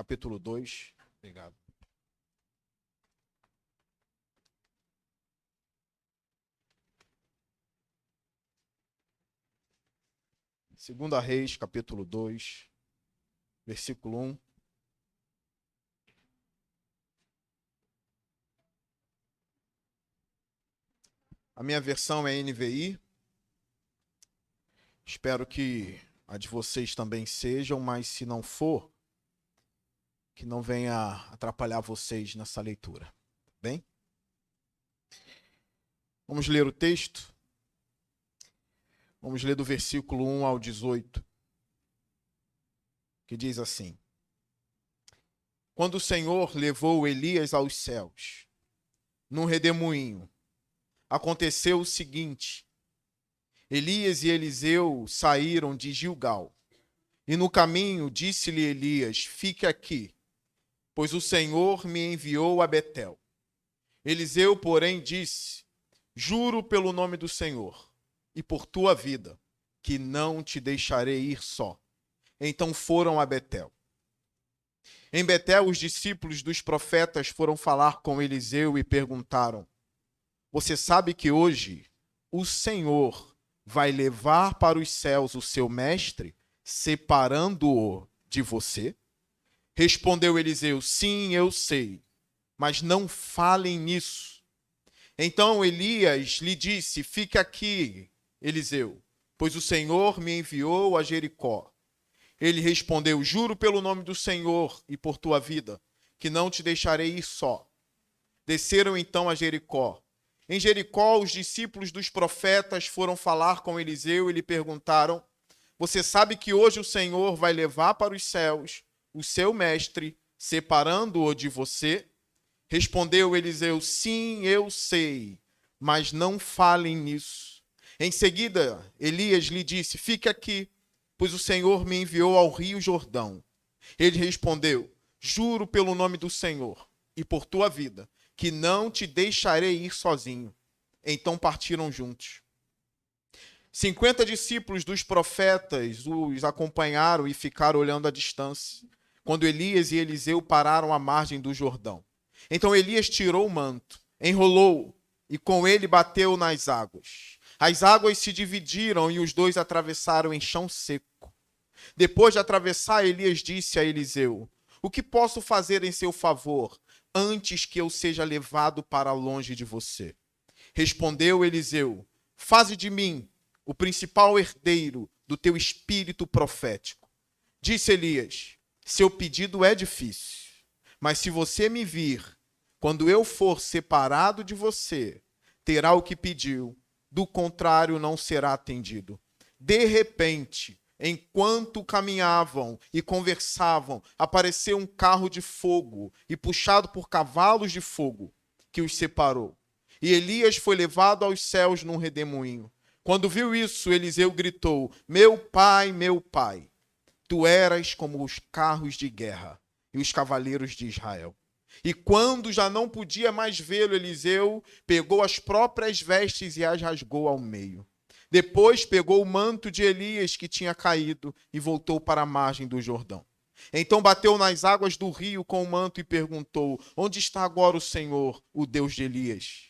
capítulo 2. Obrigado. Segunda Reis, capítulo 2, versículo 1. A minha versão é NVI. Espero que a de vocês também sejam, mas se não for, que não venha atrapalhar vocês nessa leitura. Bem? Vamos ler o texto? Vamos ler do versículo 1 ao 18, que diz assim: Quando o Senhor levou Elias aos céus, num redemoinho, aconteceu o seguinte: Elias e Eliseu saíram de Gilgal, e no caminho disse-lhe Elias: Fique aqui, pois o Senhor me enviou a Betel. Eliseu, porém, disse: Juro pelo nome do Senhor e por tua vida, que não te deixarei ir só. Então foram a Betel. Em Betel, os discípulos dos profetas foram falar com Eliseu e perguntaram: Você sabe que hoje o Senhor vai levar para os céus o seu mestre, separando-o de você? Respondeu Eliseu: Sim, eu sei, mas não falem nisso. Então Elias lhe disse: Fique aqui, Eliseu, pois o Senhor me enviou a Jericó. Ele respondeu: Juro pelo nome do Senhor e por tua vida, que não te deixarei ir só. Desceram então a Jericó. Em Jericó, os discípulos dos profetas foram falar com Eliseu e lhe perguntaram: Você sabe que hoje o Senhor vai levar para os céus o seu mestre, separando-o de você? Respondeu Eliseu: Sim, eu sei, mas não falem nisso. Em seguida, Elias lhe disse: Fique aqui, pois o Senhor me enviou ao rio Jordão. Ele respondeu: Juro pelo nome do Senhor e por tua vida, que não te deixarei ir sozinho. Então partiram juntos. 50 discípulos dos profetas os acompanharam e ficaram olhando à distância, quando Elias e Eliseu pararam à margem do Jordão. Então Elias tirou o manto, enrolou e com ele bateu nas águas. As águas se dividiram e os dois atravessaram em chão seco. Depois de atravessar, Elias disse a Eliseu: O que posso fazer em seu favor, antes que eu seja levado para longe de você? Respondeu Eliseu: Faze de mim o principal herdeiro do teu espírito profético. Disse Elias: Seu pedido é difícil, mas se você me vir, quando eu for separado de você, terá o que pediu, do contrário não será atendido. De repente, enquanto caminhavam e conversavam, apareceu um carro de fogo e puxado por cavalos de fogo, que os separou. E Elias foi levado aos céus num redemoinho. Quando viu isso, Eliseu gritou: meu pai, tu eras como os carros de guerra e os cavaleiros de Israel. E quando já não podia mais vê-lo, Eliseu pegou as próprias vestes e as rasgou ao meio. Depois pegou o manto de Elias que tinha caído e voltou para a margem do Jordão. Então bateu nas águas do rio com o manto e perguntou: Onde está agora o Senhor, o Deus de Elias?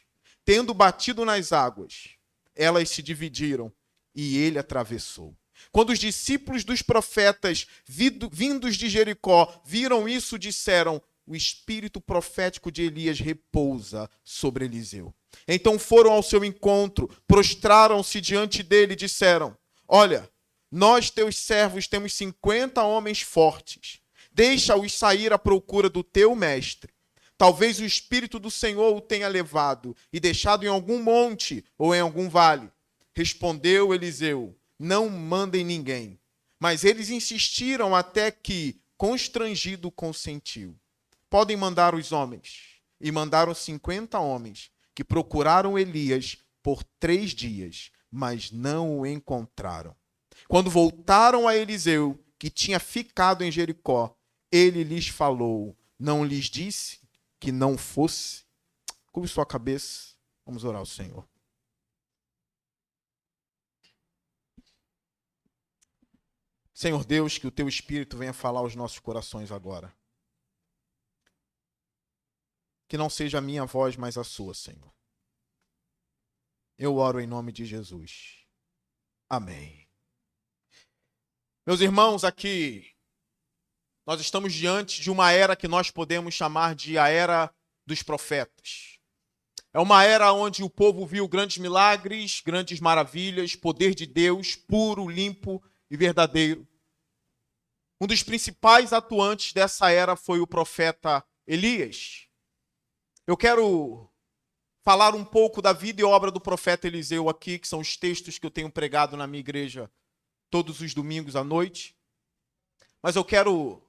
Tendo batido nas águas, elas se dividiram e ele atravessou. Quando os discípulos dos profetas vindos de Jericó viram isso, disseram: O espírito profético de Elias repousa sobre Eliseu. Então foram ao seu encontro, prostraram-se diante dele e disseram: Olha, nós, teus servos, temos 50 homens fortes. Deixa-os sair à procura do teu mestre. Talvez o Espírito do Senhor o tenha levado e deixado em algum monte ou em algum vale. Respondeu Eliseu: Não mandem ninguém. Mas eles insistiram até que, constrangido, consentiu. Podem mandar os homens. E mandaram 50 homens, que procuraram Elias por 3 dias, mas não o encontraram. Quando voltaram a Eliseu, que tinha ficado em Jericó, ele lhes falou: Não lhes disse que não fosse? Curve sua cabeça, vamos orar ao Senhor. Senhor Deus, que o teu Espírito venha falar aos nossos corações agora. que não seja a minha voz, mas a sua, Senhor. Eu oro em nome de Jesus. Amém. Meus irmãos, aqui nós estamos diante de uma era que nós podemos chamar de a era dos profetas. É uma era onde o povo viu grandes milagres, grandes maravilhas, poder de Deus, puro, limpo e verdadeiro. Um dos principais atuantes dessa era foi o profeta Elias. Eu quero falar um pouco da vida e obra do profeta Eliseu aqui, que são os textos que eu tenho pregado na minha igreja todos os domingos à noite. Mas eu quero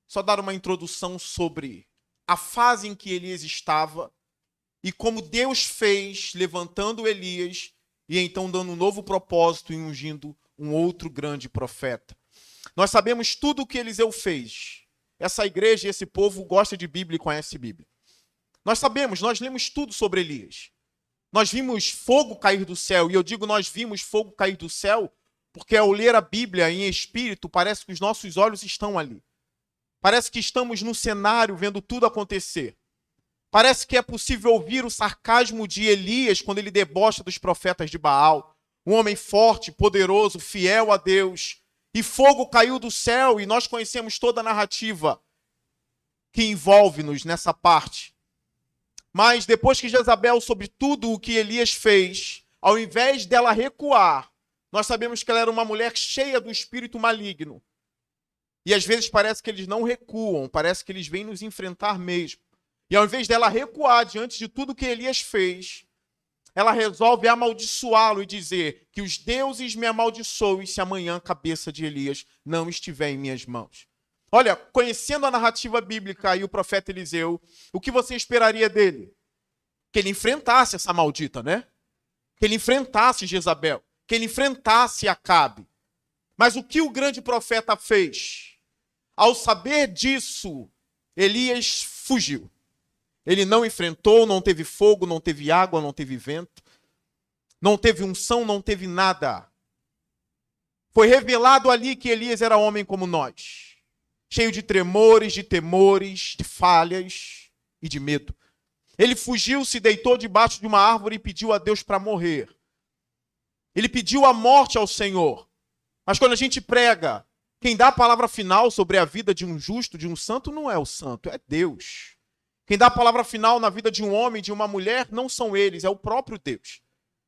só dar uma introdução sobre a fase em que Elias estava e como Deus fez, levantando Elias e então dando um novo propósito e ungindo um outro grande profeta. Nós sabemos tudo o que Eliseu fez. Essa igreja e esse povo gosta de Bíblia e conhece Bíblia. Nós sabemos, nós lemos tudo sobre Elias. Nós vimos fogo cair do céu, e eu digo nós vimos fogo cair do céu, porque ao ler a Bíblia em espírito, parece que os nossos olhos estão ali. Parece que estamos no cenário vendo tudo acontecer. Parece que é possível ouvir o sarcasmo de Elias quando ele debocha dos profetas de Baal. Um homem forte, poderoso, fiel a Deus. E fogo caiu do céu, e nós conhecemos toda a narrativa que envolve-nos nessa parte. Mas depois que Jezabel soube tudo o que Elias fez, ao invés dela recuar, nós sabemos que ela era uma mulher cheia do espírito maligno. E às vezes parece que eles não recuam, parece que eles vêm nos enfrentar mesmo. E ao invés dela recuar diante de tudo que Elias fez, ela resolve amaldiçoá-lo e dizer que os deuses me amaldiçoem se amanhã a cabeça de Elias não estiver em minhas mãos. Olha, conhecendo a narrativa bíblica e o profeta Eliseu, o que você esperaria dele? Que ele enfrentasse essa maldita, né? Que ele enfrentasse Jezabel, que ele enfrentasse Acabe. Mas o que o grande profeta fez? Ao saber disso, Elias fugiu. Ele não enfrentou, não teve fogo, não teve água, não teve vento, não teve unção, não teve nada. Foi revelado ali que Elias era homem como nós. Cheio de tremores, de temores, de falhas e de medo. Ele fugiu, se deitou debaixo de uma árvore e pediu a Deus para morrer. Ele pediu a morte ao Senhor. Mas quando a gente prega, quem dá a palavra final sobre a vida de um justo, de um santo, não é o santo, é Deus. Quem dá a palavra final na vida de um homem, de uma mulher, não são eles, é o próprio Deus.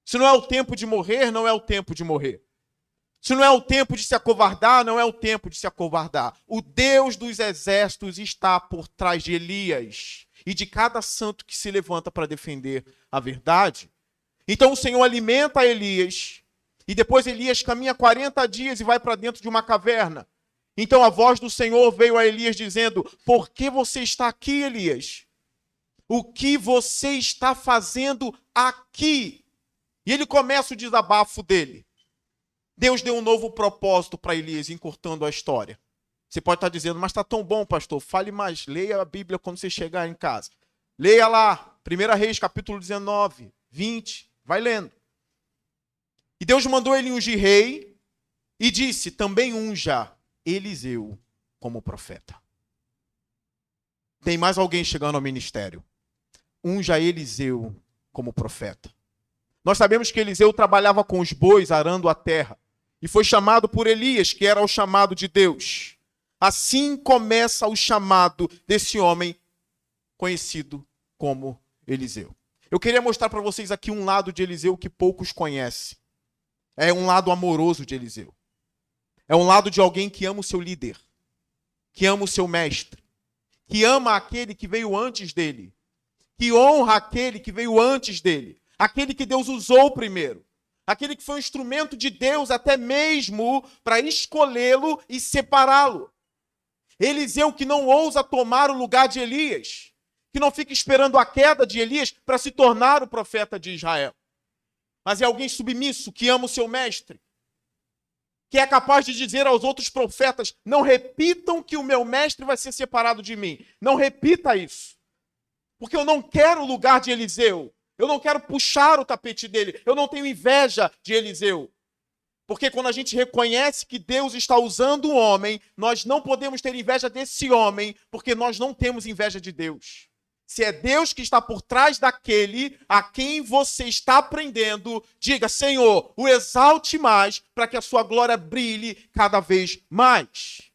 Se não é o tempo de morrer, não é o tempo de morrer. Se não é o tempo de se acovardar, não é o tempo de se acovardar. O Deus dos exércitos está por trás de Elias e de cada santo que se levanta para defender a verdade. Então o Senhor alimenta Elias e depois Elias caminha 40 dias e vai para dentro de uma caverna. Então a voz do Senhor veio a Elias dizendo: por que você está aqui, Elias? O que você está fazendo aqui? E ele começa o desabafo dele. Deus deu um novo propósito para Elias, encurtando a história. Você pode estar dizendo, mas está tão bom, pastor. Fale mais, leia a Bíblia quando você chegar em casa. Leia lá, 1 Reis, capítulo 19, 20, vai lendo. E Deus mandou ele ungir rei e disse, também unja Eliseu como profeta. Tem mais alguém chegando ao ministério. Unja Eliseu como profeta. Nós sabemos que Eliseu trabalhava com os bois, arando a terra. E foi chamado por Elias, que era o chamado de Deus. Assim começa o chamado desse homem conhecido como Eliseu. Eu queria mostrar para vocês aqui um lado de Eliseu que poucos conhecem. É um lado amoroso de Eliseu. É um lado de alguém que ama o seu líder, que ama o seu mestre, que ama aquele que veio antes dele, que honra aquele que veio antes dele, aquele que Deus usou primeiro. Aquele que foi um instrumento de Deus até mesmo para escolhê-lo e separá-lo. Eliseu que não ousa tomar o lugar de Elias, que não fica esperando a queda de Elias para se tornar o profeta de Israel. Mas é alguém submisso, que ama o seu mestre, que é capaz de dizer aos outros profetas, não repitam que o meu mestre vai ser separado de mim. Não repita isso. Porque eu não quero o lugar de Eliseu. Eu não quero puxar o tapete dele. Eu não tenho inveja de Eliseu. Porque quando a gente reconhece que Deus está usando um homem, nós não podemos ter inveja desse homem, porque nós não temos inveja de Deus. Se é Deus que está por trás daquele a quem você está aprendendo, diga, Senhor, o exalte mais para que a sua glória brilhe cada vez mais.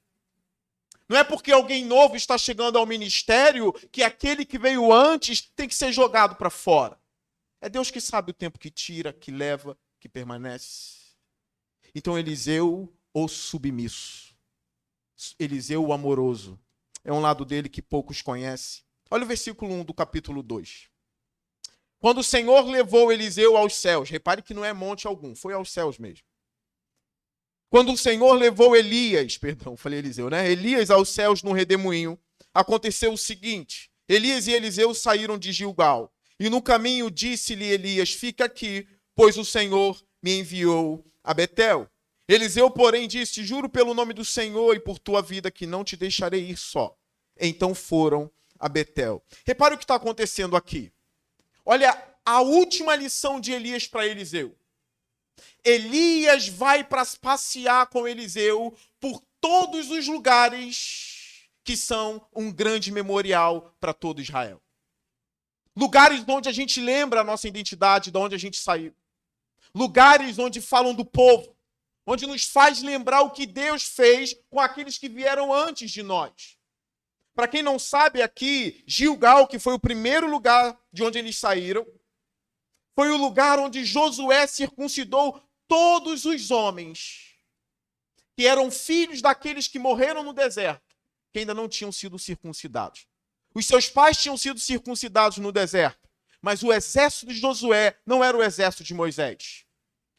Não é porque alguém novo está chegando ao ministério que aquele que veio antes tem que ser jogado para fora. É Deus que sabe o tempo que tira, que leva, que permanece. Então Eliseu, o submisso. Eliseu, o amoroso. É um lado dele que poucos conhecem. Olha o versículo 1 do capítulo 2. Quando o Senhor levou Eliseu aos céus, repare que não é monte algum, foi aos céus mesmo. Quando o Senhor levou Eliseu, né? Elias aos céus no redemoinho, aconteceu o seguinte: Elias e Eliseu saíram de Gilgal, e no caminho disse-lhe Elias, fica aqui, pois o Senhor me enviou a Betel. Eliseu, porém, disse, juro pelo nome do Senhor e por tua vida que não te deixarei ir só. Então foram a Betel. Repare o que está acontecendo aqui. Olha a última lição de Elias para Eliseu. Elias vai para passear com Eliseu por todos os lugares que são um grande memorial para todo Israel. Lugares onde a gente lembra a nossa identidade, de onde a gente saiu. Lugares onde falam do povo, onde nos faz lembrar o que Deus fez com aqueles que vieram antes de nós. Para quem não sabe aqui, Gilgal, que foi o primeiro lugar de onde eles saíram, foi o lugar onde Josué circuncidou todos os homens que eram filhos daqueles que morreram no deserto, que ainda não tinham sido circuncidados. Os seus pais tinham sido circuncidados no deserto, mas o exército de Josué não era o exército de Moisés.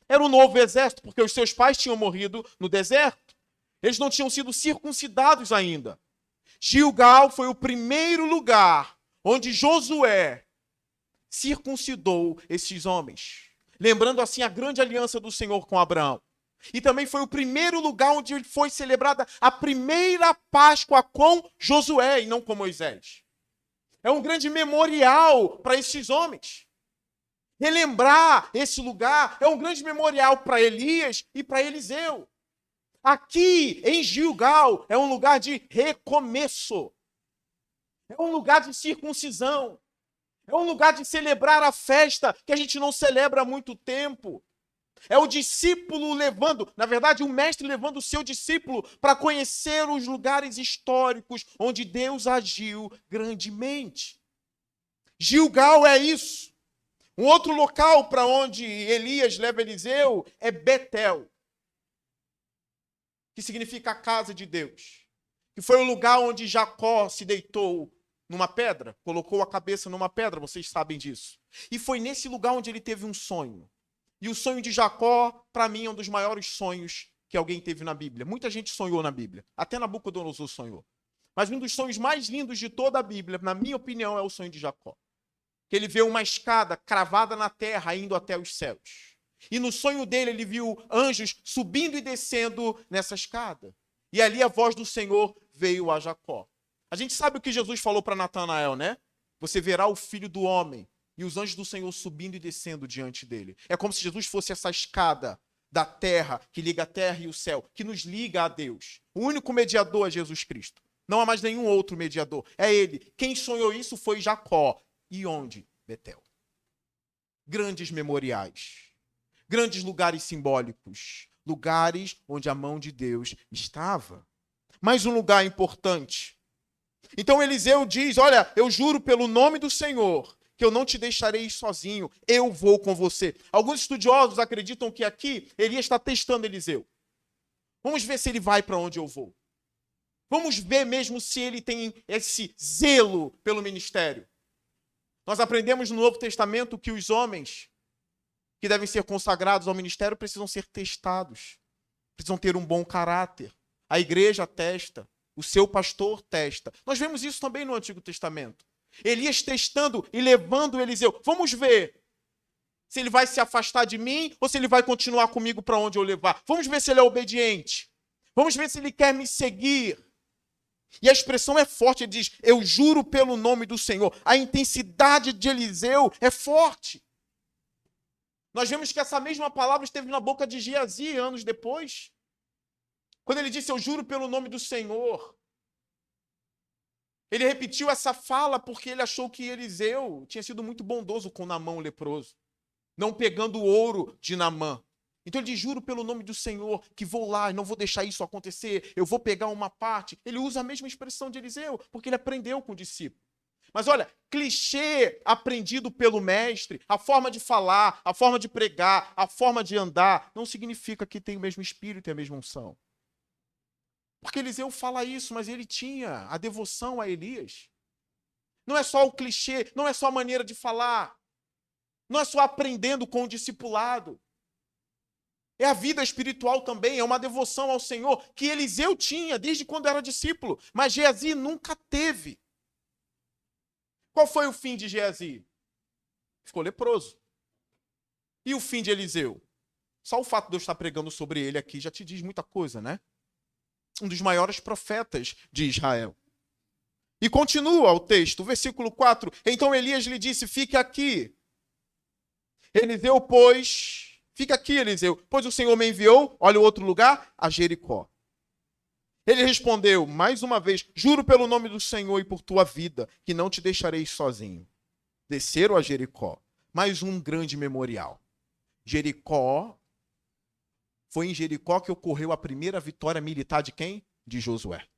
Era um novo exército, porque os seus pais tinham morrido no deserto. Eles não tinham sido circuncidados ainda. Gilgal foi o primeiro lugar onde Josué circuncidou esses homens, lembrando assim a grande aliança do Senhor com Abraão. E também foi o primeiro lugar onde foi celebrada a primeira Páscoa com Josué e não com Moisés. É um grande memorial para esses homens. Relembrar esse lugar é um grande memorial para Elias e para Eliseu. Aqui em Gilgal é um lugar de recomeço. É um lugar de circuncisão. É um lugar de celebrar a festa que a gente não celebra há muito tempo. É o discípulo levando, na verdade, o mestre levando o seu discípulo para conhecer os lugares históricos onde Deus agiu grandemente. Gilgal é isso. Um outro local para onde Elias leva Eliseu é Betel, que significa a casa de Deus. Que foi o lugar onde Jacó se deitou numa pedra, colocou a cabeça numa pedra, vocês sabem disso. E foi nesse lugar onde ele teve um sonho. E o sonho de Jacó, para mim, é um dos maiores sonhos que alguém teve na Bíblia. Muita gente sonhou na Bíblia, até Nabucodonosor sonhou. Mas um dos sonhos mais lindos de toda a Bíblia, na minha opinião, é o sonho de Jacó. Que ele vê uma escada cravada na terra indo até os céus. E no sonho dele ele viu anjos subindo e descendo nessa escada. E ali a voz do Senhor veio a Jacó. A gente sabe o que Jesus falou para Natanael, né? Você verá o Filho do Homem e os anjos do Senhor subindo e descendo diante dele. É como se Jesus fosse essa escada da terra, que liga a terra e o céu, que nos liga a Deus. O único mediador é Jesus Cristo. Não há mais nenhum outro mediador. É ele. Quem sonhou isso foi Jacó. E onde? Betel. Grandes memoriais. Grandes lugares simbólicos. Lugares onde a mão de Deus estava. Mais um lugar importante. Então Eliseu diz, olha, eu juro pelo nome do Senhor que eu não te deixarei ir sozinho, eu vou com você. Alguns estudiosos acreditam que aqui Elias está testando Eliseu. Vamos ver se ele vai para onde eu vou. Vamos ver mesmo se ele tem esse zelo pelo ministério. Nós aprendemos no Novo Testamento que os homens que devem ser consagrados ao ministério precisam ser testados. Precisam ter um bom caráter. A igreja testa. O seu pastor testa. Nós vemos isso também no Antigo Testamento. Elias testando e levando Eliseu. Vamos ver se ele vai se afastar de mim ou se ele vai continuar comigo para onde eu levar. Vamos ver se ele é obediente. Vamos ver se ele quer me seguir. E a expressão é forte, ele diz, eu juro pelo nome do Senhor. A intensidade de Eliseu é forte. Nós vemos que essa mesma palavra esteve na boca de Geazi anos depois. Quando ele disse, eu juro pelo nome do Senhor. Ele repetiu essa fala porque ele achou que Eliseu tinha sido muito bondoso com Naamã, o leproso, não pegando o ouro de Naamã. Então ele diz, juro pelo nome do Senhor que vou lá e não vou deixar isso acontecer, eu vou pegar uma parte. Ele usa a mesma expressão de Eliseu, porque ele aprendeu com o discípulo. Mas olha, clichê aprendido pelo mestre, a forma de falar, a forma de pregar, a forma de andar, não significa que tem o mesmo espírito e a mesma unção. Porque Eliseu fala isso, mas ele tinha a devoção a Elias. Não é só o clichê, não é só a maneira de falar, não é só aprendendo com o discipulado. É a vida espiritual também, é uma devoção ao Senhor que Eliseu tinha desde quando era discípulo, mas Geazi nunca teve. Qual foi o fim de Geazi? Ficou leproso. E o fim de Eliseu? Só o fato de eu estar pregando sobre ele aqui já te diz muita coisa, né? Um dos maiores profetas de Israel. E continua o texto, versículo 4. Então Elias lhe disse, fique aqui. Eliseu, pois... Fica aqui, Eliseu, pois o Senhor me enviou, olha o outro lugar, a Jericó. Ele respondeu, mais uma vez, juro pelo nome do Senhor e por tua vida, que não te deixarei sozinho. Desceram a Jericó. Mais um grande memorial. Jericó, foi em Jericó que ocorreu a primeira vitória militar de quem? De Josué.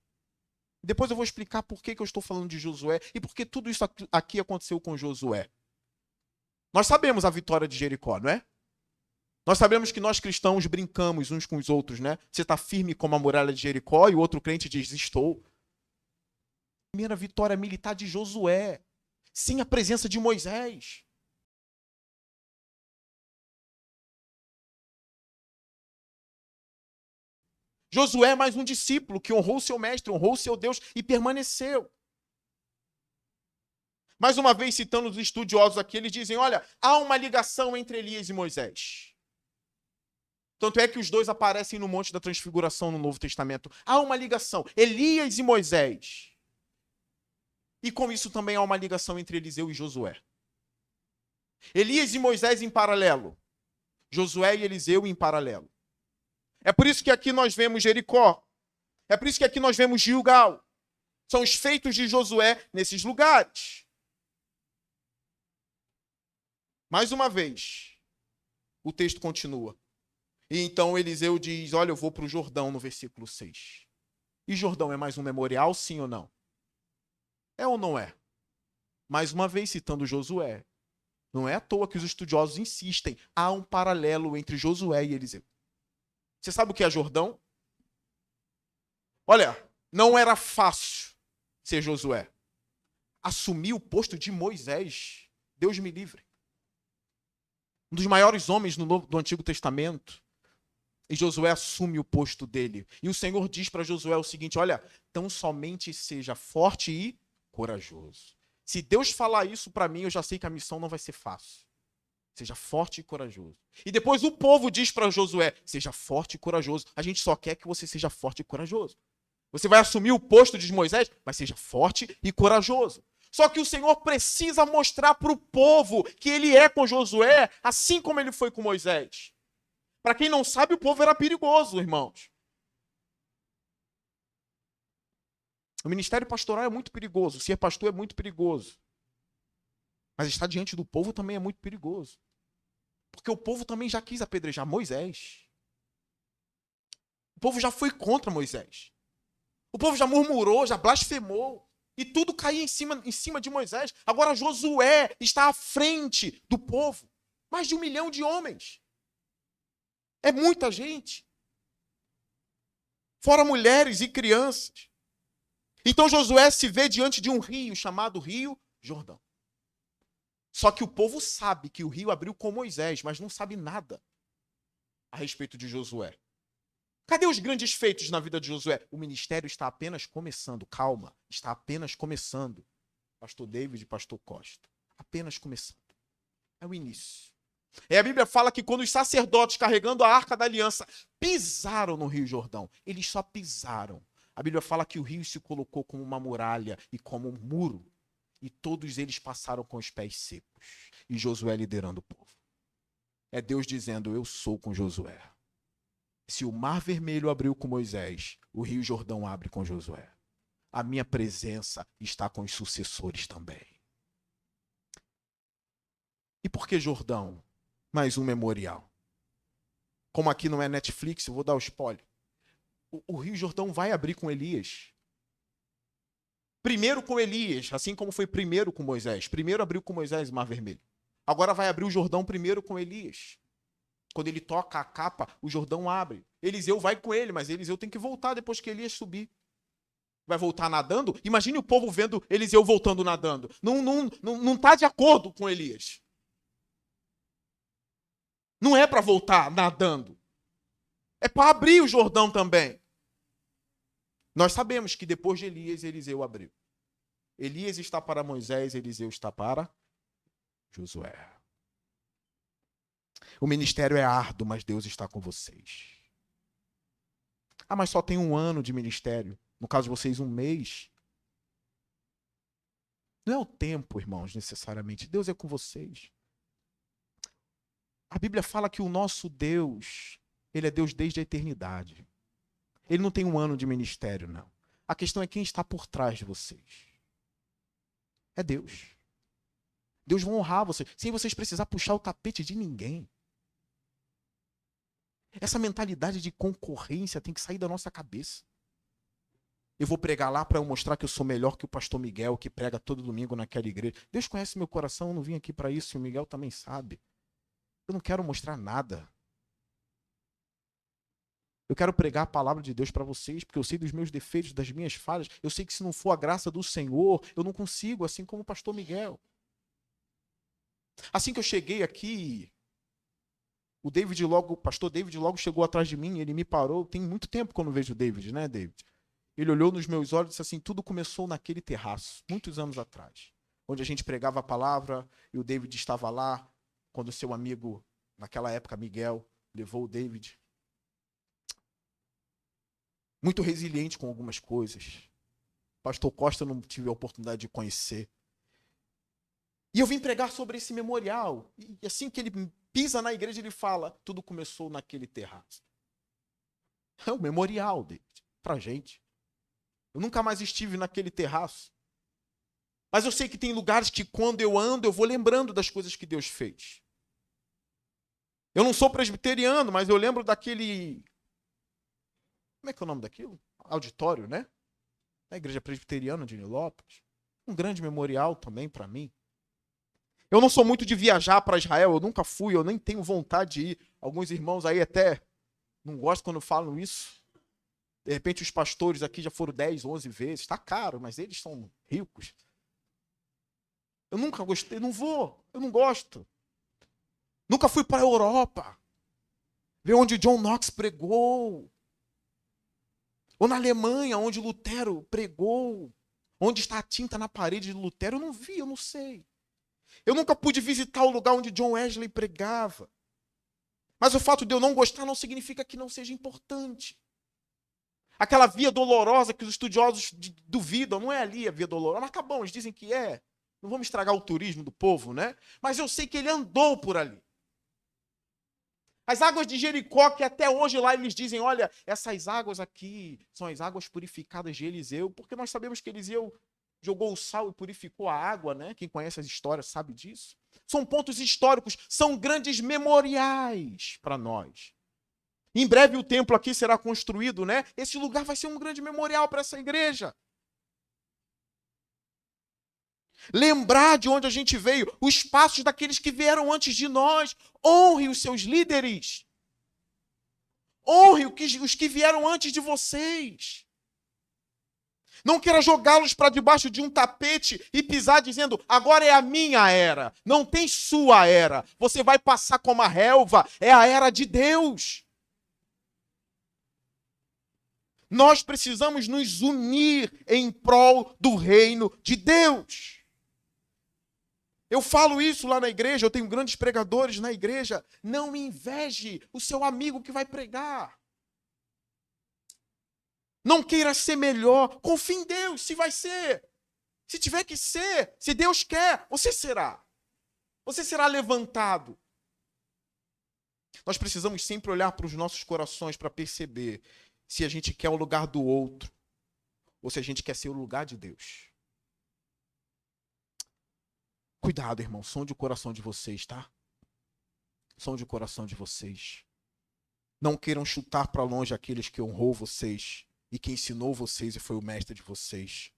Depois eu vou explicar por que eu estou falando de Josué e por que tudo isso aqui aconteceu com Josué. Nós sabemos a vitória de Jericó, não é? Nós sabemos que nós cristãos brincamos uns com os outros, né? Você está firme como a muralha de Jericó e o outro crente diz, estou. Primeira vitória militar de Josué, sem a presença de Moisés. Josué é mais um discípulo que honrou seu mestre, honrou seu Deus e permaneceu. Mais uma vez, citando os estudiosos aqui, eles dizem, olha, há uma ligação entre Elias e Moisés. Tanto é que os dois aparecem no Monte da Transfiguração no Novo Testamento. Há uma ligação, Elias e Moisés. E com isso também há uma ligação entre Eliseu e Josué. Elias e Moisés em paralelo. Josué e Eliseu em paralelo. É por isso que aqui nós vemos Jericó. É por isso que aqui nós vemos Gilgal. São os feitos de Josué nesses lugares. Mais uma vez, o texto continua. E então Eliseu diz, olha, eu vou para o Jordão, no versículo 6. E Jordão é mais um memorial, sim ou não? É ou não é? Mais uma vez, citando Josué. Não é à toa que os estudiosos insistem. Há um paralelo entre Josué e Eliseu. Você sabe o que é Jordão? Olha, não era fácil ser Josué. Assumir o posto de Moisés, Deus me livre. Um dos maiores homens do Antigo Testamento. E Josué assume o posto dele. E o Senhor diz para Josué o seguinte, olha, tão somente seja forte e corajoso. Se Deus falar isso para mim, eu já sei que a missão não vai ser fácil. Seja forte e corajoso. E depois o povo diz para Josué, seja forte e corajoso. A gente só quer que você seja forte e corajoso. Você vai assumir o posto de Moisés, mas seja forte e corajoso. Só que o Senhor precisa mostrar para o povo que ele é com Josué, assim como ele foi com Moisés. Para quem não sabe, o povo era perigoso, irmãos. O ministério pastoral é muito perigoso. Ser pastor é muito perigoso. Mas estar diante do povo também é muito perigoso. Porque o povo também já quis apedrejar Moisés. O povo já foi contra Moisés. O povo já murmurou, já blasfemou. E tudo caía em cima de Moisés. Agora Josué está à frente do povo. Mais de 1 milhão de homens. É muita gente. Fora mulheres e crianças. Então Josué se vê diante de um rio chamado Rio Jordão. Só que o povo sabe que o rio abriu com Moisés, mas não sabe nada a respeito de Josué. Cadê os grandes feitos na vida de Josué? O ministério está apenas começando. Calma, está apenas começando. Pastor David e Pastor Costa. Apenas começando. É o início. E a Bíblia fala que quando os sacerdotes carregando a Arca da Aliança pisaram no Rio Jordão, eles só pisaram. A Bíblia fala que o rio se colocou como uma muralha e como um muro. E todos eles passaram com os pés secos. E Josué liderando o povo. É Deus dizendo, eu sou com Josué. Se o Mar Vermelho abriu com Moisés, o Rio Jordão abre com Josué. a minha presença está com os sucessores também. E por que Jordão? Mais um memorial. Como aqui não é Netflix, eu vou dar o spoiler. O Rio Jordão vai abrir com Elias. Primeiro com Elias, assim como foi primeiro com Moisés. Primeiro abriu com Moisés o Mar Vermelho. Agora vai abrir o Jordão primeiro com Elias. Quando ele toca a capa, o Jordão abre. Eliseu vai com ele, mas Eliseu tem que voltar depois que Elias subir. Vai voltar nadando? Imagine o povo vendo Eliseu voltando nadando. Não está de acordo com Elias. Não é para voltar nadando. É para abrir o Jordão também. Nós sabemos que depois de Elias, Eliseu abriu. Elias está para Moisés, Eliseu está para Josué. O ministério é árduo, mas Deus está com vocês. Ah, mas só tem 1 ano de ministério. No caso de vocês, 1 mês. Não é o tempo, irmãos, necessariamente. Deus é com vocês. A Bíblia fala que o nosso Deus, ele é Deus desde a eternidade. Ele não tem 1 ano de ministério, não. A questão é quem está por trás de vocês. É Deus. Deus vai honrar vocês, sem vocês precisar puxar o tapete de ninguém. Essa mentalidade de concorrência tem que sair da nossa cabeça. Eu vou pregar lá para eu mostrar que eu sou melhor que o pastor Miguel, que prega todo domingo naquela igreja. Deus conhece meu coração, eu não vim aqui para isso, e o Miguel também sabe. Eu não quero mostrar nada. Eu quero pregar a palavra de Deus para vocês, porque eu sei dos meus defeitos, das minhas falhas. Eu sei que se não for a graça do Senhor, eu não consigo, assim como o pastor Miguel. Assim que eu cheguei aqui, o pastor David logo chegou atrás de mim, ele me parou. Tem muito tempo que eu não vejo o David, né, David? Ele olhou nos meus olhos e disse assim, tudo começou naquele terraço, muitos anos atrás, onde a gente pregava a palavra e o David estava lá, quando o seu amigo, naquela época, Miguel, levou o David. Muito resiliente com algumas coisas. Pastor Costa eu não tive a oportunidade de conhecer. E eu vim pregar sobre esse memorial. E assim que ele pisa na igreja, ele fala, tudo começou naquele terraço. É o memorial, David, pra gente. Eu nunca mais estive naquele terraço. Mas eu sei que tem lugares que quando eu ando, eu vou lembrando das coisas que Deus fez. Eu não sou presbiteriano, mas eu lembro daquele... Como é que é o nome daquilo? Auditório, né? Da Igreja Presbiteriana de Nilópolis. Um grande memorial também para mim. Eu não sou muito de viajar para Israel, eu nunca fui, eu nem tenho vontade de ir. Alguns irmãos aí até não gostam quando falam isso. De repente os pastores aqui já foram 10, 11 vezes. Está caro, mas eles são ricos. Eu nunca gostei, não vou, eu não gosto. Nunca fui para a Europa. Ver onde John Knox pregou. Ou na Alemanha, onde Lutero pregou. Onde está a tinta na parede de Lutero. Eu não vi, eu não sei. Eu nunca pude visitar o lugar onde John Wesley pregava. Mas o fato de eu não gostar não significa que não seja importante. Aquela via dolorosa que os estudiosos duvidam, não é ali a via dolorosa. Mas tá bom, eles dizem que é. Não vamos estragar o turismo do povo, né? Mas eu sei que ele andou por ali. As águas de Jericó, que até hoje lá eles dizem, olha, essas águas aqui são as águas purificadas de Eliseu, porque nós sabemos que Eliseu jogou o sal e purificou a água, né? Quem conhece as histórias sabe disso. São pontos históricos, são grandes memoriais para nós. Em breve o templo aqui será construído, né? Esse lugar vai ser um grande memorial para essa igreja. Lembrar de onde a gente veio, os passos daqueles que vieram antes de nós. Honre os seus líderes. Honre os que vieram antes de vocês. Não queira jogá-los para debaixo de um tapete e pisar dizendo, agora é a minha era. Não tem sua era. Você vai passar como a relva. É a era de Deus. Nós precisamos nos unir em prol do reino de Deus. Eu falo isso lá na igreja, eu tenho grandes pregadores na igreja. Não inveje o seu amigo que vai pregar. Não queira ser melhor. Confie em Deus, se vai ser. Se tiver que ser, se Deus quer, você será. Você será levantado. Nós precisamos sempre olhar para os nossos corações para perceber se a gente quer o lugar do outro ou se a gente quer ser o lugar de Deus. Cuidado, irmão, sonde o coração de vocês, tá? Sonde o coração de vocês. Não queiram chutar para longe aqueles que honrou vocês e que ensinou vocês e foi o mestre de vocês.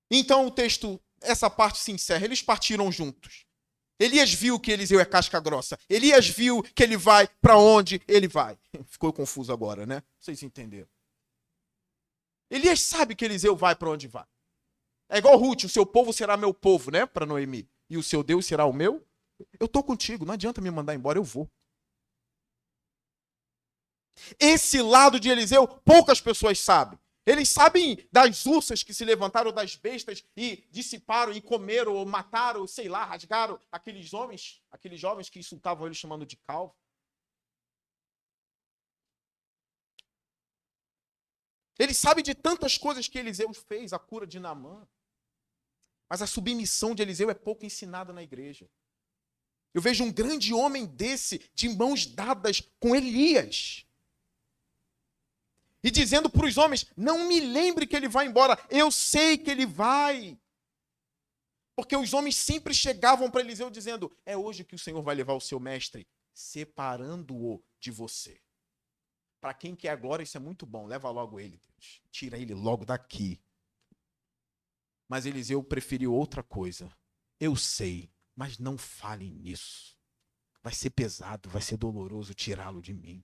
Então o texto, essa parte se encerra. Eles partiram juntos. Elias viu que Eliseu é casca grossa. Elias viu que ele vai para onde ele vai. Ficou confuso agora, né? Vocês entenderam. Elias sabe que Eliseu vai para onde vai. É igual Ruth, o seu povo será meu povo, né? Para Noemi. E o seu Deus será o meu. Eu estou contigo, não adianta me mandar embora, eu vou. Esse lado de Eliseu, poucas pessoas sabem. Eles sabem das ursas que se levantaram, das bestas e dissiparam e comeram ou mataram, sei lá, rasgaram aqueles jovens que insultavam ele chamando de calvo. Eles sabem de tantas coisas que Eliseu fez, a cura de Naamã. Mas a submissão de Eliseu é pouco ensinada na igreja. Eu vejo um grande homem desse de mãos dadas com Elias. E dizendo para os homens, não me lembre que ele vai embora, eu sei que ele vai. Porque os homens sempre chegavam para Eliseu dizendo, é hoje que o Senhor vai levar o seu mestre, separando-o de você. Para quem quer agora, isso é muito bom, leva logo ele, Deus. Tira ele logo daqui. Mas Eliseu preferiu outra coisa. Eu sei, mas não fale nisso. Vai ser pesado, vai ser doloroso tirá-lo de mim.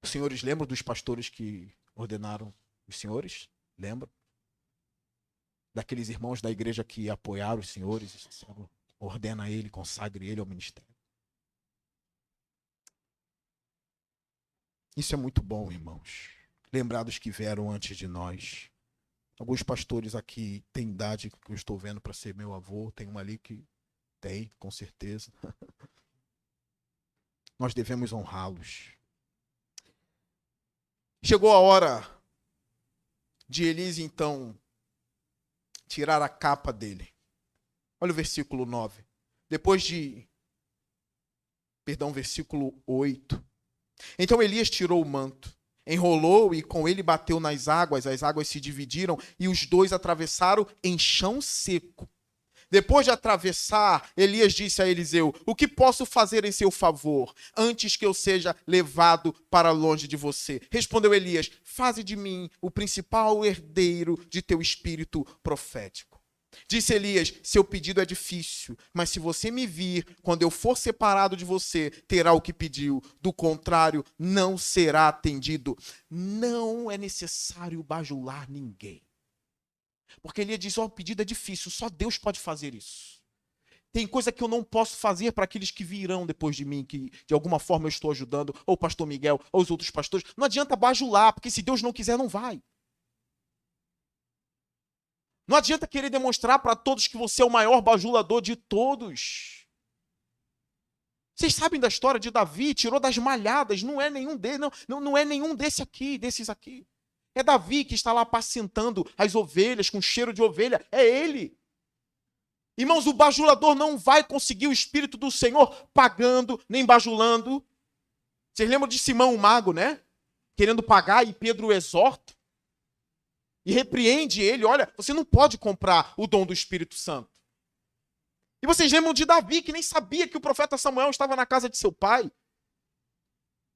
Os senhores lembram dos pastores que ordenaram os senhores? Lembram? Daqueles irmãos da igreja que apoiaram os senhores e disseram, ordena ele, consagre ele ao ministério. Isso é muito bom, irmãos. Lembrar dos que vieram antes de nós. Alguns pastores aqui têm idade que eu estou vendo para ser meu avô. Tem um ali que tem, com certeza. Nós devemos honrá-los. Chegou a hora de Elias, então, tirar a capa dele. Olha o versículo 9. Versículo 8. Então Elias tirou o manto, enrolou e com ele bateu nas águas, as águas se dividiram e os dois atravessaram em chão seco. Depois de atravessar, Elias disse a Eliseu, o que posso fazer em seu favor, antes que eu seja levado para longe de você? Respondeu Elias, faze de mim o principal herdeiro de teu espírito profético. Disse Elias, seu pedido é difícil, mas se você me vir, quando eu for separado de você, terá o que pediu. Do contrário, não será atendido. Não é necessário bajular ninguém. Porque Elias diz, o pedido é difícil, só Deus pode fazer isso. Tem coisa que eu não posso fazer para aqueles que virão depois de mim, que de alguma forma eu estou ajudando, ou o pastor Miguel, ou os outros pastores. Não adianta bajular, porque se Deus não quiser, não vai. Não adianta querer demonstrar para todos que você é o maior bajulador de todos. Vocês sabem da história de Davi, tirou das malhadas, não é nenhum não é nenhum desses aqui. É Davi que está lá apacentando as ovelhas com cheiro de ovelha, é ele. Irmãos, o bajulador não vai conseguir o Espírito do Senhor pagando, nem bajulando. Vocês lembram de Simão o mago, né? Querendo pagar e Pedro o exorta. E repreende ele, olha, você não pode comprar o dom do Espírito Santo. E vocês lembram de Davi, que nem sabia que o profeta Samuel estava na casa de seu pai.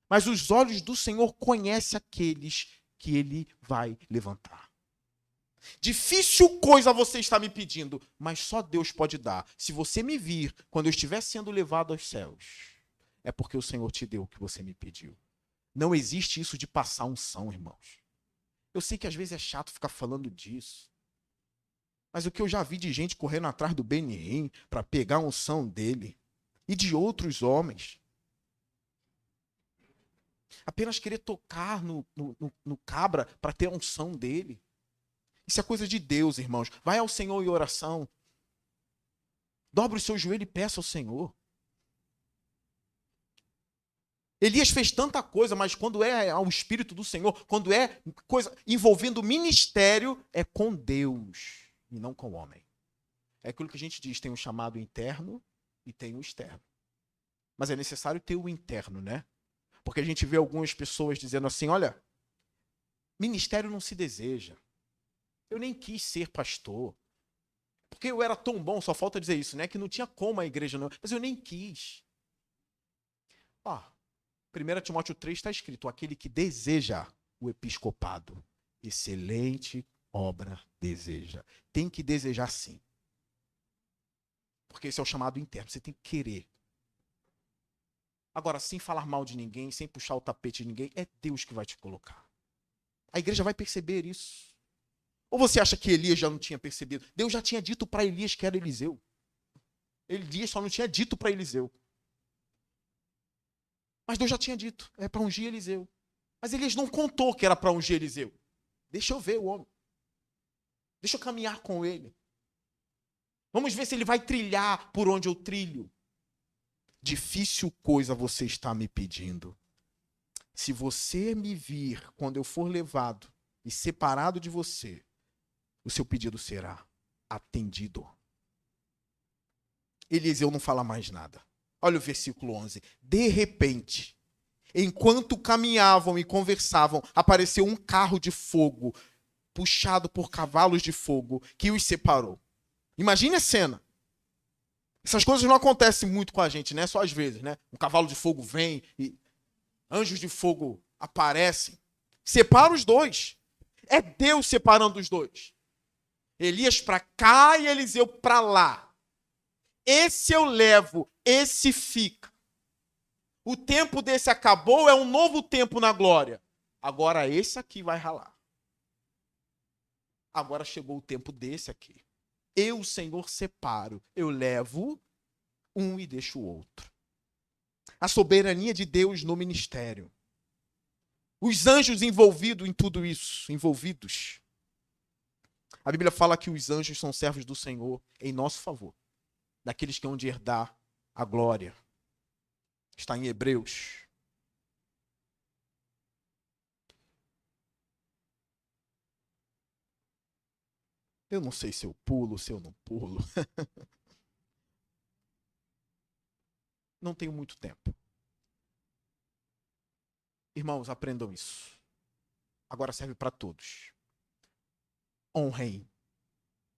Mas os olhos do Senhor conhecem aqueles que ele vai levantar. Difícil coisa você está me pedindo, mas só Deus pode dar. Se você me vir quando eu estiver sendo levado aos céus, é porque o Senhor te deu o que você me pediu. Não existe isso de passar unção, irmãos. Eu sei que às vezes é chato ficar falando disso. Mas o que eu já vi de gente correndo atrás do Benihim para pegar a unção dele e de outros homens. Apenas querer tocar no cabra para ter a unção dele. Isso é coisa de Deus, irmãos. Vai ao Senhor em oração. Dobre o seu joelho e peça ao Senhor. Elias fez tanta coisa, mas quando é ao Espírito do Senhor, quando é coisa envolvendo ministério, é com Deus e não com o homem. É aquilo que a gente diz, tem um chamado interno e tem o externo. Mas é necessário ter o interno, né? Porque a gente vê algumas pessoas dizendo assim, olha, ministério não se deseja. Eu nem quis ser pastor. Porque eu era tão bom, só falta dizer isso, né? Que não tinha como a igreja não... Mas eu nem quis. Ó, 1 Timóteo 3 está escrito, aquele que deseja o episcopado, excelente obra deseja. Tem que desejar sim. Porque esse é o chamado interno, você tem que querer. Agora, sem falar mal de ninguém, sem puxar o tapete de ninguém, é Deus que vai te colocar. A igreja vai perceber isso. Ou você acha que Elias já não tinha percebido? Deus já tinha dito para Elias que era Eliseu. Elias só não tinha dito para Eliseu. Mas Deus já tinha dito, é para ungir Eliseu. Mas Elias não contou que era para ungir Eliseu. Deixa eu ver o homem. Deixa eu caminhar com ele. Vamos ver se ele vai trilhar por onde eu trilho. Difícil coisa você está me pedindo. Se você me vir quando eu for levado e separado de você, o seu pedido será atendido. Eliseu não fala mais nada. Olha o versículo 11. De repente, enquanto caminhavam e conversavam, apareceu um carro de fogo, puxado por cavalos de fogo, que os separou. Imagine a cena. Essas coisas não acontecem muito com a gente, né? Só às vezes, né? Um cavalo de fogo vem e anjos de fogo aparecem. Separa os dois. É Deus separando os dois. Elias para cá e Eliseu para lá. Esse eu levo, esse fica. O tempo desse acabou, é um novo tempo na glória. Agora esse aqui vai ralar. Agora chegou o tempo desse aqui. Eu, Senhor, separo. Eu levo um e deixo o outro. A soberania de Deus no ministério. Os anjos envolvidos em tudo isso, envolvidos. A Bíblia fala que os anjos são servos do Senhor em nosso favor. Daqueles que hão de herdar a glória. Está em Hebreus. Eu não sei se eu pulo, se eu não pulo. Não tenho muito tempo. Irmãos, aprendam isso. Agora serve para todos. Honrem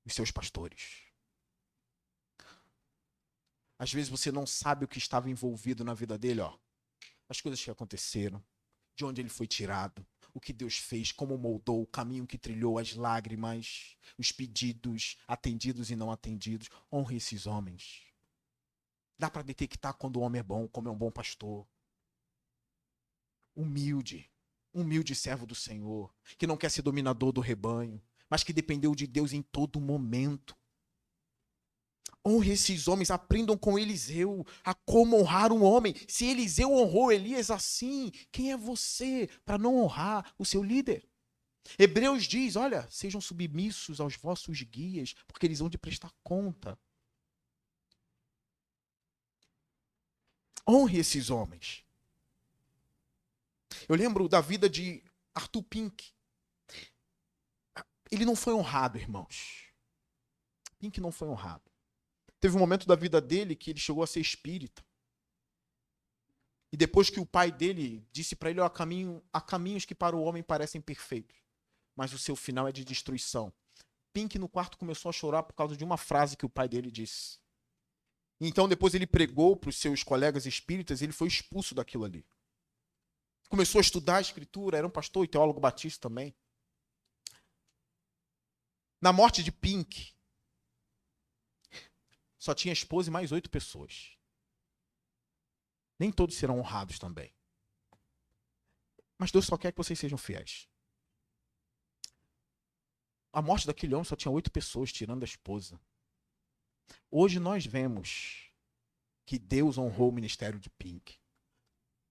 os seus pastores. Às vezes você não sabe o que estava envolvido na vida dele, ó. As coisas que aconteceram, de onde ele foi tirado, o que Deus fez, como moldou, o caminho que trilhou, as lágrimas, os pedidos atendidos e não atendidos. Honre esses homens. Dá para detectar quando o homem é bom, como é um bom pastor. Humilde servo do Senhor, que não quer ser dominador do rebanho, mas que dependeu de Deus em todo momento. Honre esses homens, aprendam com Eliseu a como honrar um homem. Se Eliseu honrou Elias assim, quem é você para não honrar o seu líder? Hebreus diz, olha, sejam submissos aos vossos guias, porque eles vão de prestar conta. Honre esses homens. Eu lembro da vida de Arthur Pink. Ele não foi honrado, irmãos. Pink não foi honrado. Teve um momento da vida dele que ele chegou a ser espírita. E depois que o pai dele disse para ele, ó, há caminhos que para o homem parecem perfeitos, mas o seu final é de destruição. Pink no quarto começou a chorar por causa de uma frase que o pai dele disse. Então depois ele pregou para os seus colegas espíritas e ele foi expulso daquilo ali. Começou a estudar a escritura, era um pastor e teólogo batista também. Na morte de Pink, só tinha esposa e mais 8 pessoas. Nem todos serão honrados também. Mas Deus só quer que vocês sejam fiéis. A morte daquele homem só tinha 8 pessoas, tirando a esposa. Hoje nós vemos que Deus honrou o ministério de Pink.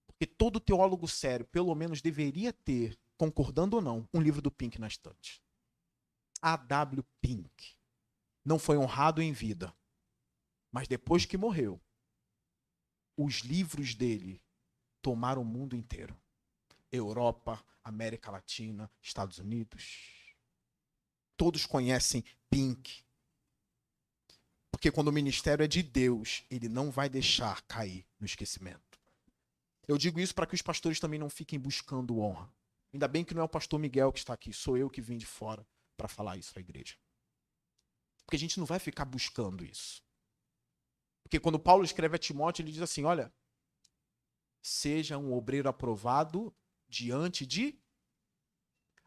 Porque todo teólogo sério, pelo menos, deveria ter, concordando ou não, um livro do Pink na estante. A.W. Pink não foi honrado em vida, mas depois que morreu, os livros dele tomaram o mundo inteiro. Europa, América Latina, Estados Unidos. Todos conhecem Pink. Porque quando o ministério é de Deus, ele não vai deixar cair no esquecimento. Eu digo isso para que os pastores também não fiquem buscando honra. Ainda bem que não é o pastor Miguel que está aqui, sou eu que vim de fora para falar isso à igreja. Porque a gente não vai ficar buscando isso. Porque quando Paulo escreve a Timóteo, ele diz assim, olha, seja um obreiro aprovado diante de...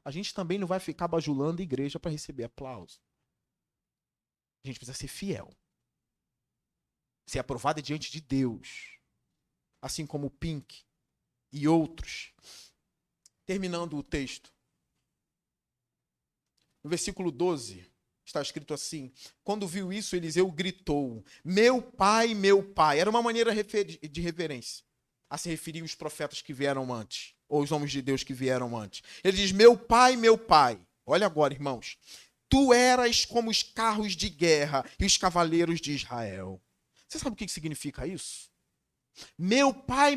A gente também não vai ficar bajulando a igreja para receber aplauso. A gente precisa ser fiel. Ser aprovado diante de Deus. Assim como o Pink e outros. Terminando o texto. No versículo 12, está escrito assim, quando viu isso, Eliseu gritou, meu pai, meu pai. Era uma maneira de reverência a se referir aos profetas que vieram antes, ou os homens de Deus que vieram antes. Ele diz, meu pai, meu pai. Olha agora, irmãos. Tu eras como os carros de guerra e os cavaleiros de Israel. Você sabe o que significa isso? Meu pai,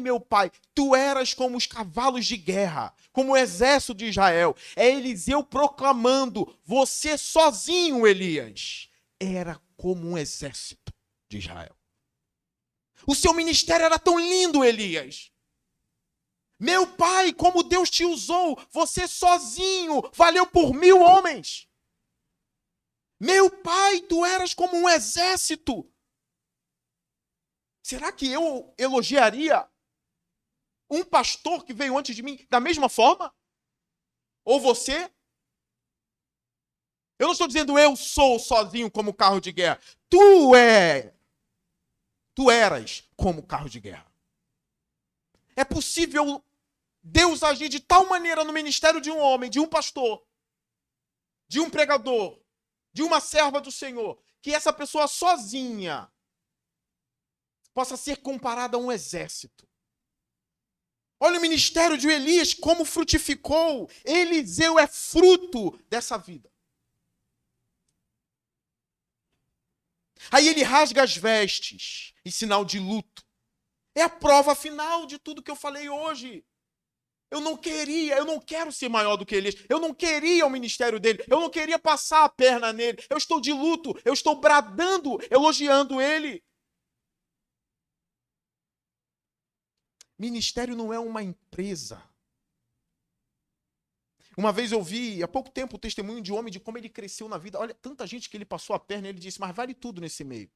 tu eras como os cavalos de guerra, como o exército de Israel. É Eliseu proclamando, você sozinho, Elias, era como um exército de Israel. O seu ministério era tão lindo, Elias. Meu pai, como Deus te usou, você sozinho valeu por 1000 homens. Meu pai, tu eras como um exército. Será que eu elogiaria um pastor que veio antes de mim da mesma forma? Ou você? Eu não estou dizendo eu sou sozinho como carro de guerra. Tu eras como carro de guerra. É possível Deus agir de tal maneira no ministério de um homem, de um pastor, de um pregador, de uma serva do Senhor, que essa pessoa sozinha possa ser comparada a um exército. Olha o ministério de Elias, como frutificou. Eliseu é fruto dessa vida. Aí ele rasga as vestes, em sinal de luto. É a prova final de tudo que eu falei hoje. Eu não quero ser maior do que Elias. Eu não queria o ministério dele. Eu não queria passar a perna nele. Eu estou de luto, eu estou bradando, elogiando ele. Ministério não é uma empresa. Uma vez eu vi, há pouco tempo, o testemunho de um homem de como ele cresceu na vida. Olha, tanta gente que ele passou a perna, ele disse, mas vale tudo nesse meio.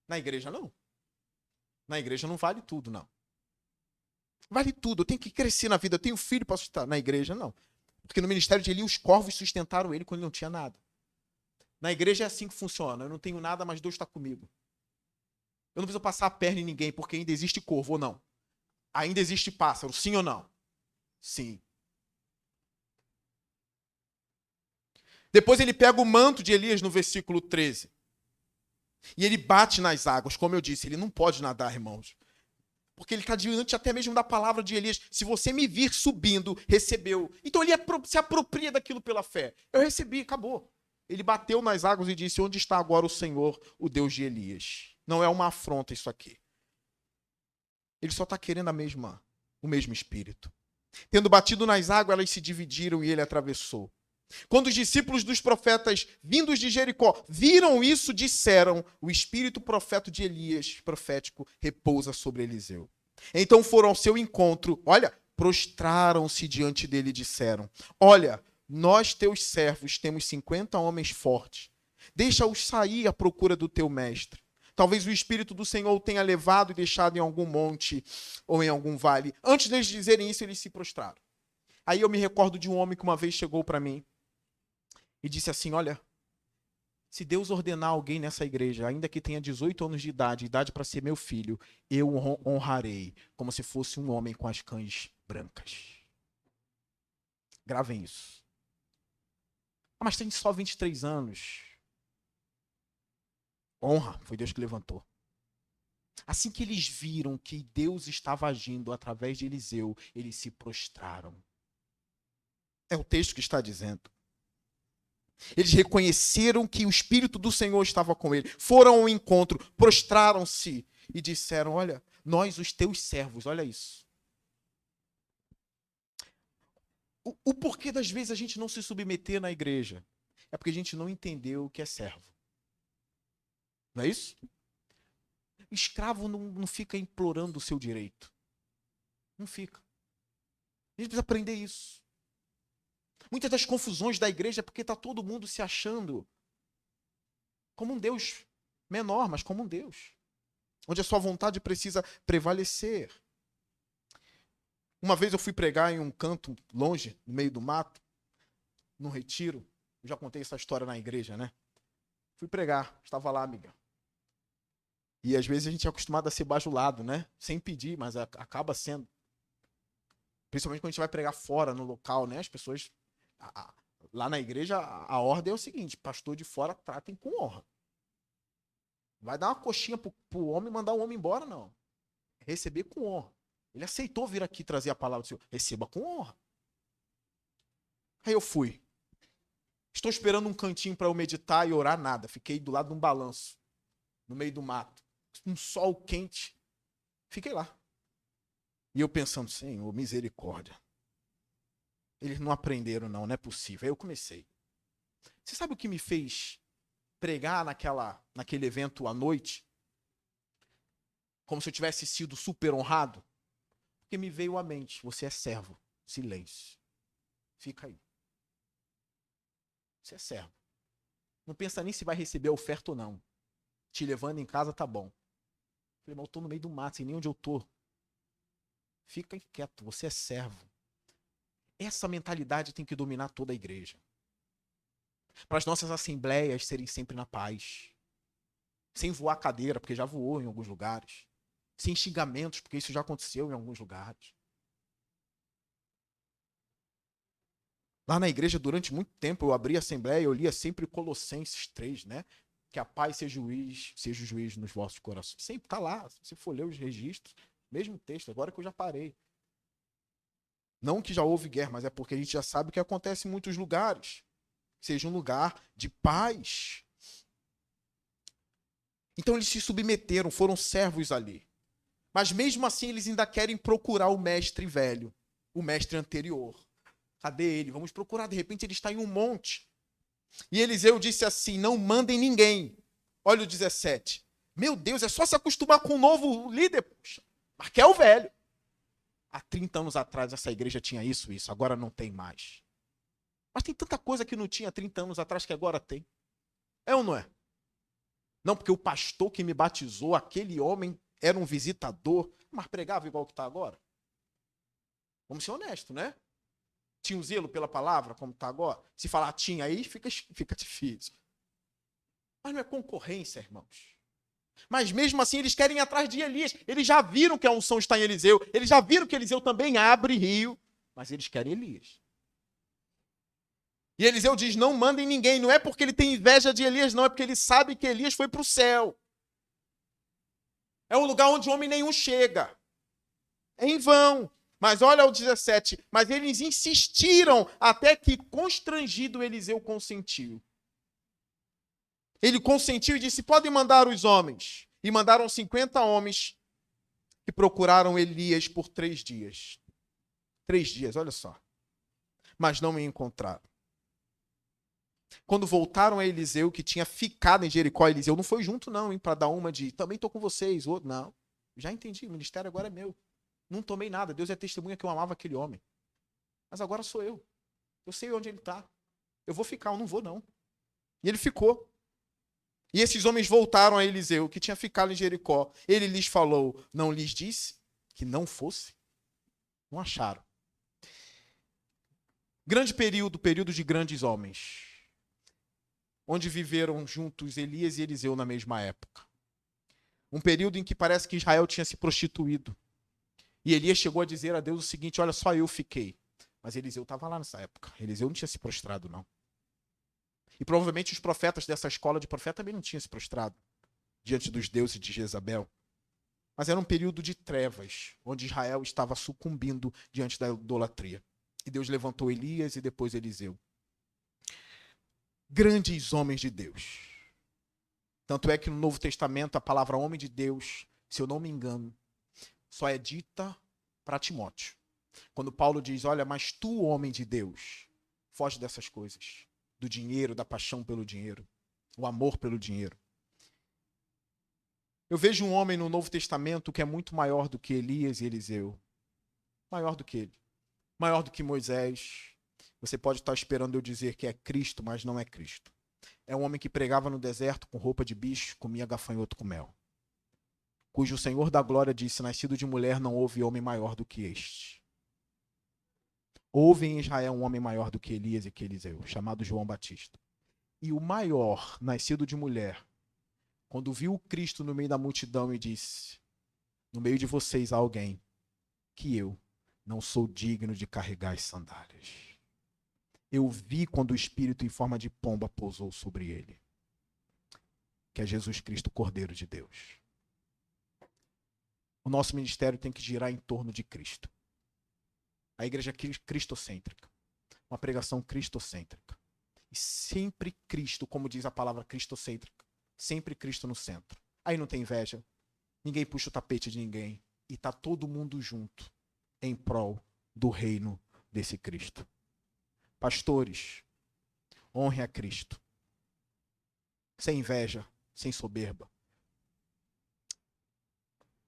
Na igreja, não. Na igreja não vale tudo, não. Vale tudo, eu tenho que crescer na vida, eu tenho filho para sustentar. Na igreja, não. Porque no ministério de Eli, os corvos sustentaram ele quando ele não tinha nada. Na igreja é assim que funciona. Eu não tenho nada, mas Deus está comigo. Eu não preciso passar a perna em ninguém, porque ainda existe corvo ou não. Ainda existe pássaro, sim ou não? Sim. Depois ele pega o manto de Elias no versículo 13. E ele bate nas águas, como eu disse, ele não pode nadar, irmãos. Porque ele está diante até mesmo da palavra de Elias. Se você me vir subindo, recebeu. Então ele se apropria daquilo pela fé. Eu recebi, acabou. Ele bateu nas águas e disse, onde está agora o Senhor, o Deus de Elias? Não é uma afronta isso aqui. Ele só está querendo o mesmo espírito. Tendo batido nas águas, elas se dividiram e ele atravessou. Quando os discípulos dos profetas vindos de Jericó viram isso, disseram, o espírito profético de Elias, profético, repousa sobre Eliseu. Então foram ao seu encontro, olha, prostraram-se diante dele e disseram, olha, nós teus servos temos 50 homens fortes, deixa-os sair à procura do teu mestre. Talvez o Espírito do Senhor o tenha levado e deixado em algum monte ou em algum vale. Antes deles dizerem isso, eles se prostraram. Aí eu me recordo de um homem que uma vez chegou para mim e disse assim, olha, se Deus ordenar alguém nessa igreja, ainda que tenha 18 anos de idade para ser meu filho, eu o honrarei como se fosse um homem com as cães brancas. Gravem isso. Ah, mas tem só 23 anos. Honra, foi Deus que levantou. Assim que eles viram que Deus estava agindo através de Eliseu, eles se prostraram. É o texto que está dizendo. Eles reconheceram que o Espírito do Senhor estava com ele. Foram ao encontro, prostraram-se e disseram, olha, nós os teus servos, olha isso. O porquê das vezes a gente não se submeter na igreja? É porque a gente não entendeu o que é servo. Não é isso? Escravo não fica implorando o seu direito. Não fica. A gente precisa aprender isso. Muitas das confusões da igreja é porque está todo mundo se achando como um Deus menor, mas como um Deus. Onde a sua vontade precisa prevalecer. Uma vez eu fui pregar em um canto longe, no meio do mato, num retiro. Eu já contei essa história na igreja, né? Fui pregar, estava lá, amiga. E às vezes a gente é acostumado a ser bajulado, né? Sem pedir, mas acaba sendo. Principalmente quando a gente vai pregar fora, no local, né? As pessoas... Lá na igreja, a ordem é o seguinte: pastor de fora, tratem com honra. Vai dar uma coxinha pro homem e mandar o homem embora, não. Receber com honra. Ele aceitou vir aqui trazer a palavra do Senhor. Receba com honra. Aí eu fui. Estou esperando um cantinho para eu meditar e orar, nada. Fiquei do lado de um balanço, no meio do mato. Um sol quente. Fiquei lá. E eu pensando, Senhor, misericórdia. Eles não aprenderam, não é possível. Aí eu comecei. Você sabe o que me fez pregar naquele evento à noite? Como se eu tivesse sido super honrado? Porque me veio à mente, você é servo. Silêncio. Fica aí. Você é servo. Não pensa nem se vai receber a oferta ou não. Te levando em casa, tá bom. Falei, mas eu tô no meio do mato, sem nem onde eu tô. Fica quieto, você é servo. Essa mentalidade tem que dominar toda a igreja. Para as nossas assembleias serem sempre na paz. Sem voar cadeira, porque já voou em alguns lugares. Sem xingamentos, porque isso já aconteceu em alguns lugares. Lá na igreja, durante muito tempo, eu abria a assembleia e eu lia sempre Colossenses 3, né? Que a paz seja o juiz nos vossos corações. Sempre está lá, se for ler os registros, mesmo texto, agora que eu já parei. Não que já houve guerra, mas é porque a gente já sabe o que acontece em muitos lugares. Seja um lugar de paz. Então eles se submeteram, foram servos ali. Mas mesmo assim eles ainda querem procurar o mestre velho, o mestre anterior. Cadê ele? Vamos procurar, de repente ele está em um monte. E Eliseu disse assim, não mandem ninguém. Olha o 17. Meu Deus, é só se acostumar com um novo líder, poxa. Mas quer o velho. Há 30 anos atrás essa igreja tinha isso, agora não tem mais. Mas tem tanta coisa que não tinha 30 anos atrás que agora tem. É ou não é? Não, porque o pastor que me batizou, aquele homem, era um visitador, mas pregava igual que está agora. Vamos ser honestos, né? Tinha o zelo pela palavra, como está agora? Se falar tinha aí, fica difícil. Mas não é concorrência, irmãos. Mas mesmo assim eles querem ir atrás de Elias. Eles já viram que a unção está em Eliseu. Eles já viram que Eliseu também abre rio. Mas eles querem Elias. E Eliseu diz, não mandem ninguém. Não é porque ele tem inveja de Elias, não. É porque ele sabe que Elias foi para o céu. É um lugar onde homem nenhum chega. É em vão. Mas olha o 17. Mas eles insistiram até que, constrangido, Eliseu consentiu. Ele consentiu e disse, podem mandar os homens. E mandaram 50 homens que procuraram Elias por 3 dias. 3 dias, olha só. Mas não o encontraram. Quando voltaram a Eliseu, que tinha ficado em Jericó, Eliseu não foi junto não, para dar uma de, também estou com vocês. Outro, não, já entendi, o ministério agora é meu. Não tomei nada, Deus é testemunha que eu amava aquele homem. Mas agora sou eu. Eu sei onde ele está. Eu vou ficar, eu não vou não. E ele ficou. E esses homens voltaram a Eliseu, que tinha ficado em Jericó. Ele lhes falou, não lhes disse que não fosse? Não acharam. Grande período de grandes homens, onde viveram juntos Elias e Eliseu na mesma época. Um período em que parece que Israel tinha se prostituído. E Elias chegou a dizer a Deus o seguinte, olha, só eu fiquei. Mas Eliseu estava lá nessa época. Eliseu não tinha se prostrado, não. E provavelmente os profetas dessa escola de profeta também não tinham se prostrado diante dos deuses de Jezabel. Mas era um período de trevas, onde Israel estava sucumbindo diante da idolatria. E Deus levantou Elias e depois Eliseu. Grandes homens de Deus. Tanto é que no Novo Testamento a palavra homem de Deus, se eu não me engano, só é dita para Timóteo. Quando Paulo diz, olha, mas tu, homem de Deus, foge dessas coisas. Do dinheiro, da paixão pelo dinheiro, o amor pelo dinheiro. Eu vejo um homem no Novo Testamento que é muito maior do que Elias e Eliseu. Maior do que ele. Maior do que Moisés. Você pode estar esperando eu dizer que é Cristo, mas não é Cristo. É um homem que pregava no deserto com roupa de bicho, comia gafanhoto com mel. Cujo Senhor da glória disse, nascido de mulher não houve homem maior do que este. Houve em Israel um homem maior do que Elias e que Eliseu, chamado João Batista. E o maior, nascido de mulher, quando viu Cristo no meio da multidão e disse, no meio de vocês há alguém que eu não sou digno de carregar as sandálias. Eu vi quando o Espírito em forma de pomba pousou sobre ele, que é Jesus Cristo, Cordeiro de Deus. O nosso ministério tem que girar em torno de Cristo. A igreja é cristocêntrica. Uma pregação cristocêntrica. E sempre Cristo, como diz a palavra cristocêntrica. Sempre Cristo no centro. Aí não tem inveja. Ninguém puxa o tapete de ninguém. E está todo mundo junto em prol do reino desse Cristo. Pastores, honrem a Cristo. Sem inveja, sem soberba.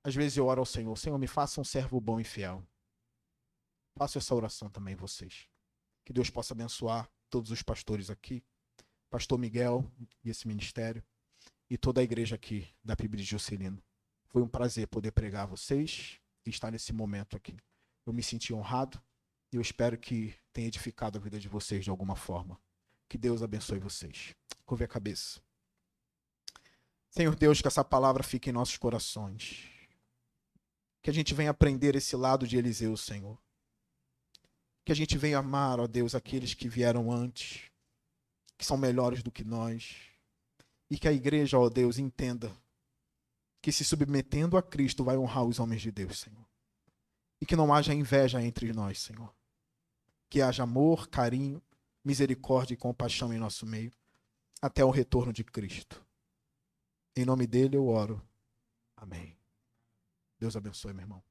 Às vezes eu oro ao Senhor, Senhor, me faça um servo bom e fiel. Faço essa oração também vocês. Que Deus possa abençoar todos os pastores aqui, pastor Miguel e esse ministério, e toda a igreja aqui da PIB de Juscelino. Foi um prazer poder pregar a vocês e estar nesse momento aqui. Eu me senti honrado e eu espero que tenha edificado a vida de vocês de alguma forma. Que Deus abençoe vocês. Curve a cabeça. Senhor Deus, que essa palavra fique em nossos corações. Que a gente venha aprender esse lado de Eliseu, Senhor. Que a gente venha amar, ó Deus, aqueles que vieram antes, que são melhores do que nós. E que a igreja, ó Deus, entenda que se submetendo a Cristo vai honrar os homens de Deus, Senhor. E que não haja inveja entre nós, Senhor. Que haja amor, carinho, misericórdia e compaixão em nosso meio, até o retorno de Cristo. Em nome dele eu oro. Amém. Deus abençoe, meu irmão.